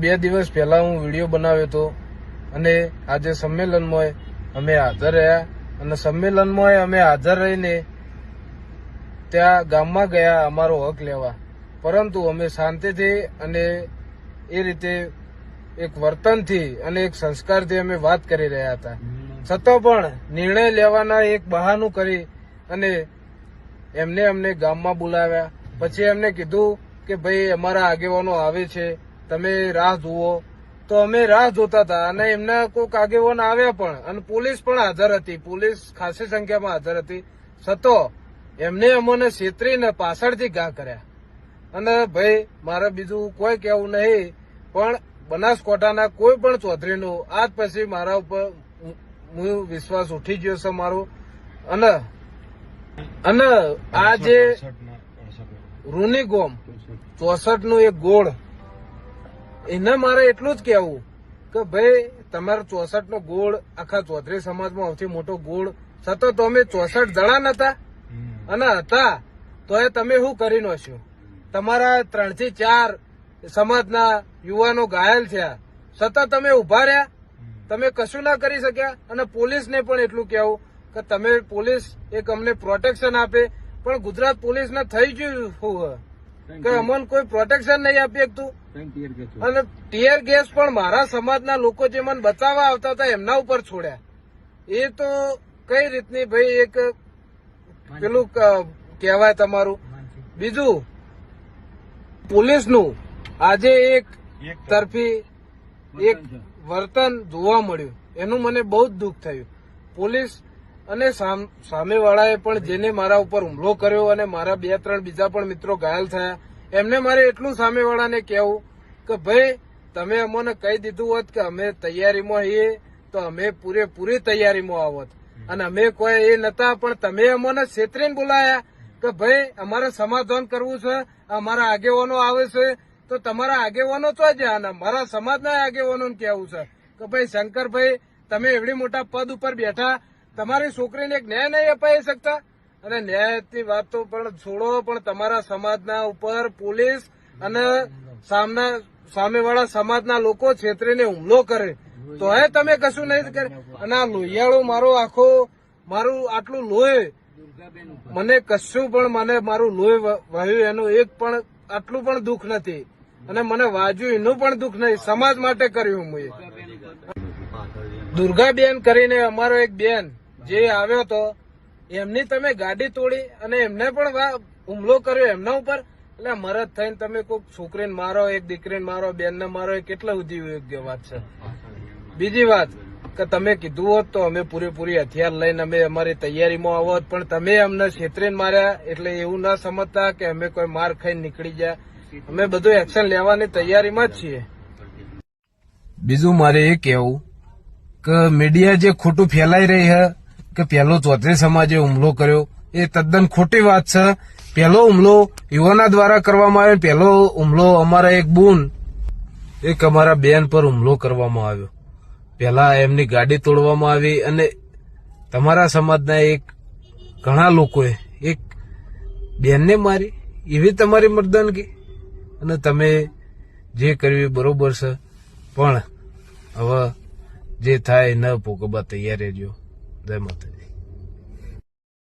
2 દિવસ પહેલા હું વિડીયો બનાવ્યો હતો અને આજે સંમેલનમાં અમે હાજર રહ્યા અને સંમેલનમાં અમે હાજર રહીને ત્યાં ગામમાં ગયા અમારો હક લેવા, પરંતુ અમે શાંતિથી અને એ રીતે એક વર્તનથી અને એક સંસ્કારથી અમે વાત કરી રહ્યા હતા. છતાં પણ નિર્ણય લેવાના એક બહાનું કરી અને અમને ગામમાં બોલાવ્યા. પછી એમને કીધું કે ભાઈ અમારા આગેવાનો આવે છે, તમે રાહ જુઓ. તો અમે રાહ જોતા હતા અને એમના કોઈક આગેવાન આવ્યા પણ અને પોલીસ પણ હાજર હતી. પોલીસ ખાસી સંખ્યામાં હાજર હતી. છતાં એમને અમને છેતરીને પાછળથી ઘા કર્યા. અને ભાઈ મારે બીજું કોઈ કહેવું નહીં, પણ બનાસકાંઠાના કોઈ પણ ચૌધરીનો આજ પછી મારા ઉપર વિશ્વાસ ઉઠી ગયો છે મારો. અને આ જે રૂની ગોમ 64 નું એક ગોળ, એને મારે એટલું જ કહેવું કે ભાઈ તમારો 64 નો ગોળ આખા ચૌધરી સમાજમાં સૌથી મોટો ગોળ, છતાં તમે 64 જણા નતા અને હતા તો એ તમે શું કરી નાખ્યું? તમારા 3 થી 4 સમાજના યુવાનો ઘાયલ થયા, છતાં તમે ઉભા રહ્યા, તમે કશું ના કરી શક્યા. અને પોલીસને પણ એટલું કહેવું કે તમે પોલીસ એક અમને પ્રોટેક્શન આપે, પણ ગુજરાત પોલીસને થઈ ગયું શું કે અમને કોઈ પ્રોટેક્શન નહીં આપી શકતું. અને ટીયર ગેસ પણ મારા સમાજના લોકો જે મને બચાવવા આવતા હતા એમના ઉપર છોડ્યા. એ તો કઈ રીતની ભાઈ એક પેલું કહેવાય તમારું. બીજું પોલીસનું આજે એક તરફી એક વર્તન જોવા મળ્યું, એનું મને બહુ જ દુઃખ થયું. પોલીસ અને સામેવાળાએ પણ જેને મારા ઉપર હુમલો કર્યો અને મારા 2-3 બીજા પણ મિત્રો ઘાયલ થયા, એમને મારે એટલું સામેવાળાને કહેવું કે ભાઈ તમે અમને કહી દીધું હોત કે અમે તૈયારીમાં છીએ તો અમે પૂરેપૂરી તૈયારીમાં આવત. અને અમે કોઈ એ નતા, પણ તમે અમને છેતરીને બોલાયા કે ભાઈ અમારે સમાધાન કરવું છે, અમારા આગેવાનો આવે છે, તો તમારા આગેવાનો તો જ અને મારા સમાજના આગેવાનોને કહેવું છે કે ભાઈ શંકરભાઈ તમે એવડી મોટા પદ ઉપર બેઠા, તમારી છોકરીને એક ન્યાય નહીં અપાઈ શકતા? અને ન્યાયની વાત તો પણ છોડો, પણ તમારા સમાજના ઉપર પોલીસ અને સામેવાળા સમાજના લોકો છેતરીને હુમલો કરે તો તમે કશું નહીં કરે. અને આ લોહિયાળો મારું આટલું લોહી, મને કશું પણ મારું લોહી વહ્યું એનું એક પણ આટલું પણ દુઃખ નથી. અને મને વાજ્યું એનું પણ દુઃખ નહીં. સમાજ માટે કર્યું હું. દુર્ગાબેન કરીને અમારો એક બેન જે આવ્યો હતો, એમની તમે ગાડી તોડી અને એમને પણ હુમલો કર્યો એમના ઉપર. એટલે મરદ થઈને તમે કોઈક છોકરીને મારો, એક દીકરીને મારો, બેનને મારો, એ કેટલા સુધી યોગ્ય વાત છે? બીજી વાત કે તમે કીધું હોત તો અમે પૂરેપૂરી હથિયાર લઈને અમે અમારી તૈયારીમાં આવત, પણ તમે અમને છેતરીને માર્યા. એટલે એવું ના સમજતા કે અમે કોઈ માર ખાઈને નીકળી ગયા. અમે બધું એક્શન લેવાની તૈયારીમાં જ છીએ. બીજું મારે એ કહેવું કે મીડિયા જે ખોટું ફેલાઈ રહી છે કે પહેલો ચૌધરી સમાજે હુમલો કર્યો, એ તદ્દન ખોટી વાત છે. પહેલો હુમલો યુવાના દ્વારા કરવામાં આવ્યો. પહેલો હુમલો અમારા એક બૂન, એક અમારા બેન પર હુમલો કરવામાં આવ્યો. પહેલા એમની ગાડી તોડવામાં આવી અને તમારા સમાજના એક ઘણા લોકોએ એક બેનને મારી. એવી તમારી મર્દાનગી. અને તમે જે કર્યું એ બરોબર છે, પણ હવે જે થાય ન ભોગવવા તૈયાર રહેજો. જય માતાજી.